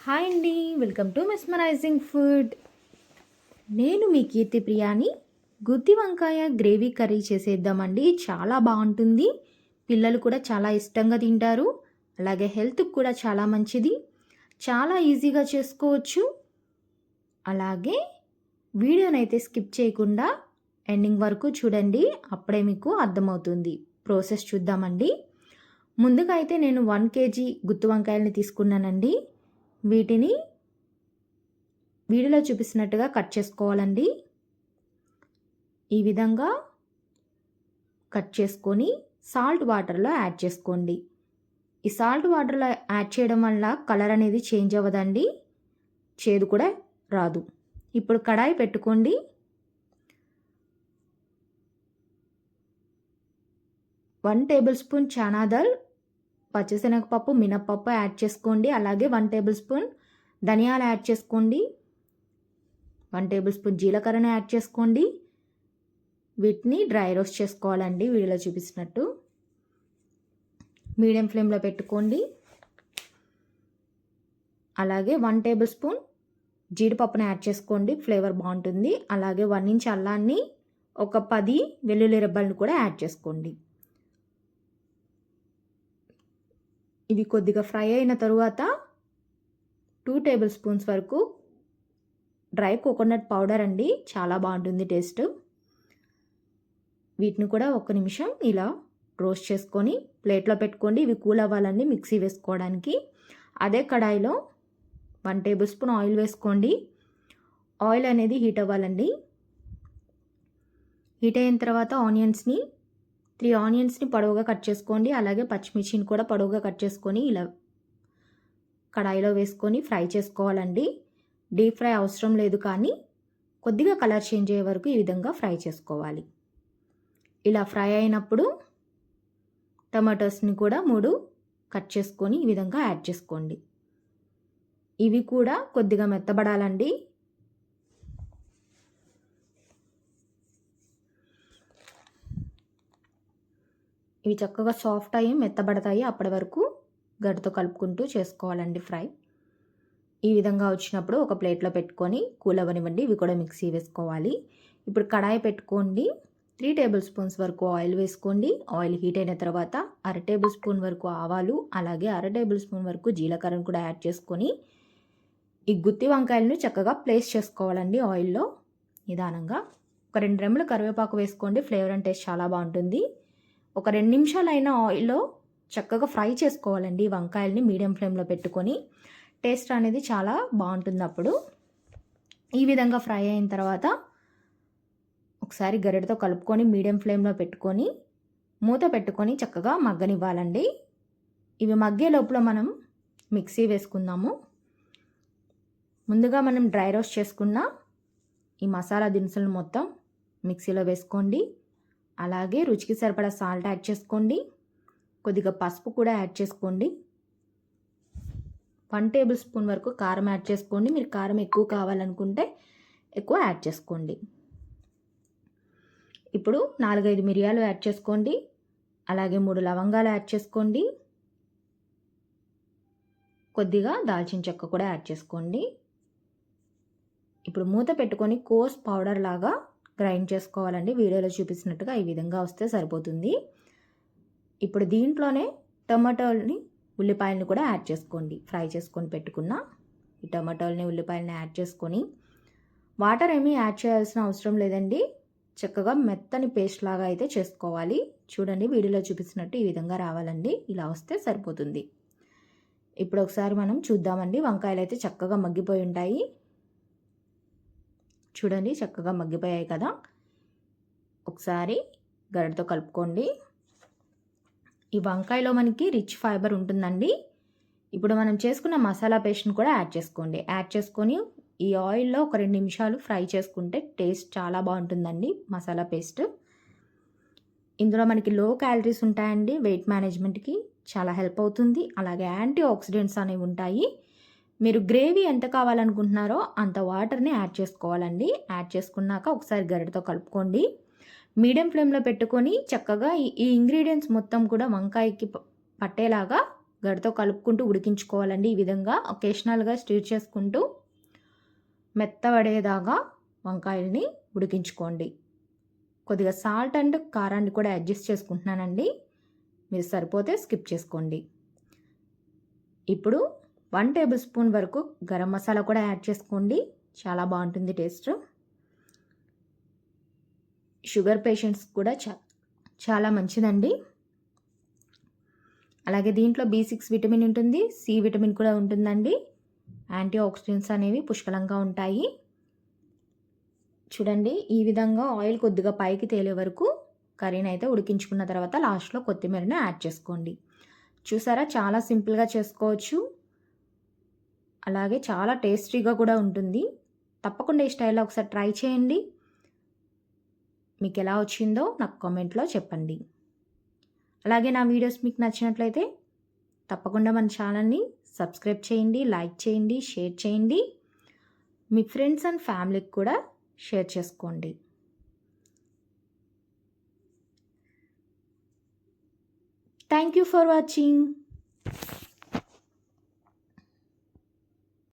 Hi అండి, welcome to mesmerising food. నేను మీ కీర్తి ప్రియాని. గుత్తి వంకాయ గ్రేవీ కర్రీ చేసేద్దామండి. చాలా బాగుంటుంది, పిల్లలు కూడా చాలా ఇష్టంగా తింటారు. అలాగే హెల్త్కి కూడా చాలా మంచిది, చాలా ఈజీగా చేసుకోవచ్చు. అలాగే వీడియోనైతే స్కిప్ చేయకుండా ఎండింగ్ వరకు చూడండి, అప్పుడే మీకు అర్థమవుతుంది. ప్రాసెస్ చూద్దామండి. ముందుగా అయితే నేను 1 kg గుత్తి వంకాయలని తీసుకున్నానండి. వీటిని వీడియోలో చూపిస్తున్నట్టుగా కట్ చేసుకోవాలండి. ఈ విధంగా కట్ చేసుకొని సాల్ట్ వాటర్లో యాడ్ చేసుకోండి. ఈ సాల్ట్ వాటర్లో యాడ్ చేయడం వల్ల కలర్ అనేది చేంజ్ అవ్వదండి, చేదు కూడా రాదు. ఇప్పుడు కడాయి పెట్టుకోండి. One table spoon chana dal, పచ్చిశనగపప్పు, మినప్పప్పు యాడ్ చేసుకోండి. అలాగే 1 టేబుల్ స్పూన్ ధనియాలు యాడ్ చేసుకోండి. 1 టేబుల్ స్పూన్ జీలకర్రను యాడ్ చేసుకోండి. వీటిని డ్రై రోస్ట్ చేసుకోవాలండి, వీడియోలో చూపిస్తున్నట్టు. మీడియం ఫ్లేమ్లో పెట్టుకోండి. అలాగే 1 టేబుల్ స్పూన్ జీడిపప్పును యాడ్ చేసుకోండి, ఫ్లేవర్ బాగుంటుంది. అలాగే 1 ఇంచ్ అల్లాన్ని, ఒక 10 వెల్లుల్లి రెబ్బలను కూడా యాడ్ చేసుకోండి. ఇవి కొద్దిగా ఫ్రై అయిన తరువాత 2 టేబుల్ స్పూన్స్ వరకు డ్రై కోకోనట్ పౌడర్ అండి, చాలా బాగుంటుంది టేస్ట్. వీటిని కూడా 1 నిమిషం ఇలా రోస్ట్ చేసుకొని ప్లేట్లో పెట్టుకోండి. ఇవి కూల్ అవ్వాలండి మిక్సీ వేసుకోవడానికి. అదే కడాయిలో 1 టేబుల్ స్పూన్ ఆయిల్ వేసుకోండి. ఆయిల్ అనేది హీట్ అవ్వాలండి. హీట్ అయిన తర్వాత 3 ఆనియన్స్ని పొడవుగా కట్ చేసుకోండి. అలాగే పచ్చిమిర్చిని కూడా పొడవుగా కట్ చేసుకొని ఇలా కడాయిలో వేసుకొని ఫ్రై చేసుకోవాలండి. డీప్ ఫ్రై అవసరం లేదు, కానీ కొద్దిగా కలర్ చేంజ్ అయ్యే వరకు ఈ విధంగా ఫ్రై చేసుకోవాలి. ఇలా ఫ్రై అయినప్పుడు టమాటోస్ని కూడా 3 కట్ చేసుకొని ఈ విధంగా యాడ్ చేసుకోండి. ఇవి కూడా కొద్దిగా మెత్తబడాలండి. ఇవి చక్కగా సాఫ్ట్ అయ్యి మెత్తబడతాయి, అప్పటి వరకు గడ్డతో కలుపుకుంటూ చేసుకోవాలండి ఫ్రై. ఈ విధంగా వచ్చినప్పుడు ఒక ప్లేట్లో పెట్టుకొని కూల్ అవ్వనివ్వండి. ఇవి కూడా మిక్సీ వేసుకోవాలి. ఇప్పుడు కడాయి పెట్టుకోండి. 3 టేబుల్ స్పూన్స్ వరకు ఆయిల్ వేసుకోండి. ఆయిల్ హీట్ అయిన తర్వాత 1/2 టేబుల్ స్పూన్ వరకు ఆవాలు, అలాగే 1/2 టేబుల్ స్పూన్ వరకు జీలకర్రను కూడా యాడ్ చేసుకొని ఈ గుత్తి వంకాయలను చక్కగా ప్లేస్ చేసుకోవాలండి ఆయిల్లో నిదానంగా. ఒక 2 రెమ్మలు కరివేపాకు వేసుకోండి, ఫ్లేవర్ అండ్ టేస్ట్ చాలా బాగుంటుంది. ఒక 2 నిమిషాలైనా ఆయిల్లో చక్కగా ఫ్రై చేసుకోవాలండి వంకాయల్ని, మీడియం ఫ్లేమ్లో పెట్టుకొని. టేస్ట్ అనేది చాలా బాగుంటుంది అప్పుడు. ఈ విధంగా ఫ్రై అయిన తర్వాత ఒకసారి గరిటెతో కలుపుకొని మీడియం ఫ్లేమ్లో పెట్టుకొని మూత పెట్టుకొని చక్కగా మగ్గనివ్వాలండి. ఇవి మగ్గే లోపల మనం మిక్సీ వేసుకుందాము. ముందుగా మనం డ్రై రోస్ట్ చేసుకున్న ఈ మసాలా దినుసులను మొత్తం మిక్సీలో వేసుకోండి. అలాగే రుచికి సరిపడా సాల్ట్ యాడ్ చేసుకోండి. కొద్దిగా పసుపు కూడా యాడ్ చేసుకోండి. 1 టేబుల్ స్పూన్ వరకు కారం యాడ్ చేసుకోండి. మీరు కారం ఎక్కువ కావాలనుకుంటే ఎక్కువ యాడ్ చేసుకోండి. ఇప్పుడు 4-5 మిరియాలు యాడ్ చేసుకోండి. అలాగే 3 లవంగాలు యాడ్ చేసుకోండి. కొద్దిగా దాల్చిన చెక్క కూడా యాడ్ చేసుకోండి. ఇప్పుడు మూత పెట్టుకొని కోర్స్ పౌడర్ లాగా గ్రైండ్ చేసుకోవాలండి. వీడియోలో చూపిస్తున్నట్టుగా ఈ విధంగా వస్తే సరిపోతుంది. ఇప్పుడు దీంట్లోనే టమాటోల్ని, ఉల్లిపాయలను కూడా యాడ్ చేసుకోండి. ఫ్రై చేసుకొని పెట్టుకున్న ఈ టమాటోల్ని, ఉల్లిపాయలని యాడ్ చేసుకొని వాటర్ ఏమీ యాడ్ చేయాల్సిన అవసరం లేదండి. చక్కగా మెత్తని పేస్ట్ లాగా అయితే చేసుకోవాలి. చూడండి, వీడియోలో చూపిస్తున్నట్టు ఈ విధంగా రావాలండి. ఇలా వస్తే సరిపోతుంది. ఇప్పుడు ఒకసారి మనం చూద్దామండి. వంకాయలు అయితే చక్కగా మగ్గిపోయి ఉంటాయి. చూడండి, చక్కగా మగ్గిపోయాయి కదా. ఒకసారి గరిటెతో కలుపుకోండి. ఈ వంకాయలో మనకి రిచ్ ఫైబర్ ఉంటుందండి. ఇప్పుడు మనం చేసుకున్న మసాలా పేస్ట్ని కూడా యాడ్ చేసుకోండి. యాడ్ చేసుకొని ఈ ఆయిల్లో ఒక 2 నిమిషాలు ఫ్రై చేసుకుంటే టేస్ట్ చాలా బాగుంటుందండి మసాలా పేస్ట్. ఇందులో మనకి లో క్యాలరీస్ ఉంటాయండి, వెయిట్ మేనేజ్మెంట్కి చాలా హెల్ప్ అవుతుంది. అలాగే యాంటీ ఆక్సిడెంట్స్ అనేవి ఉంటాయి. మీరు గ్రేవీ ఎంత కావాలనుకుంటున్నారో అంత వాటర్ని యాడ్ చేసుకోవాలండి. యాడ్ చేసుకున్నాక ఒకసారి గరిటెతో కలుపుకోండి. మీడియం ఫ్లేమ్లో పెట్టుకొని చక్కగా ఈ ఇంగ్రీడియంట్స్ మొత్తం కూడా వంకాయకి పట్టేలాగా గరిటెతో కలుపుకుంటూ ఉడికించుకోవాలండి. ఈ విధంగా ఒకేషనల్‌గా స్టిర్ చేసుకుంటూ మెత్తబడేదాకా వంకాయల్ని ఉడికించుకోండి. కొద్దిగా సాల్ట్ అండ్ కారాన్ని కూడా అడ్జస్ట్ చేసుకుంటున్నానండి. మీరు సరిపోతే స్కిప్ చేసుకోండి. ఇప్పుడు 1 టేబుల్ స్పూన్ వరకు గరం మసాలా కూడా యాడ్ చేసుకోండి. చాలా బాగుంటుంది టేస్ట్. షుగర్ పేషెంట్స్ కూడా చాలా మంచిదండి. అలాగే దీంట్లో B6 విటమిన్ ఉంటుంది, సి విటమిన్ కూడా ఉంటుందండి. యాంటీ ఆక్సిడెంట్స్ అనేవి పుష్కలంగా ఉంటాయి. చూడండి, ఈ విధంగా ఆయిల్ కొద్దిగా పైకి తేలే వరకు కర్రీని అయితే ఉడికించుకున్న తర్వాత లాస్ట్లో కొత్తిమీరని యాడ్ చేసుకోండి. చూసారా, చాలా సింపుల్గా చేసుకోవచ్చు. అలాగే చాలా టేస్టీగా కూడా ఉంటుంది. తప్పకుండా ఈ స్టైల్లో ఒకసారి ట్రై చేయండి. మీకు ఎలా వచ్చిందో నాకు కామెంట్లో చెప్పండి. అలాగే నా వీడియోస్ మీకు నచ్చినట్లయితే తప్పకుండా మన ఛానల్ని సబ్స్క్రైబ్ చేయండి, లైక్ చేయండి, షేర్ చేయండి. మీ ఫ్రెండ్స్ అండ్ ఫ్యామిలీకి కూడా షేర్ చేసుకోండి. Thank you for watching.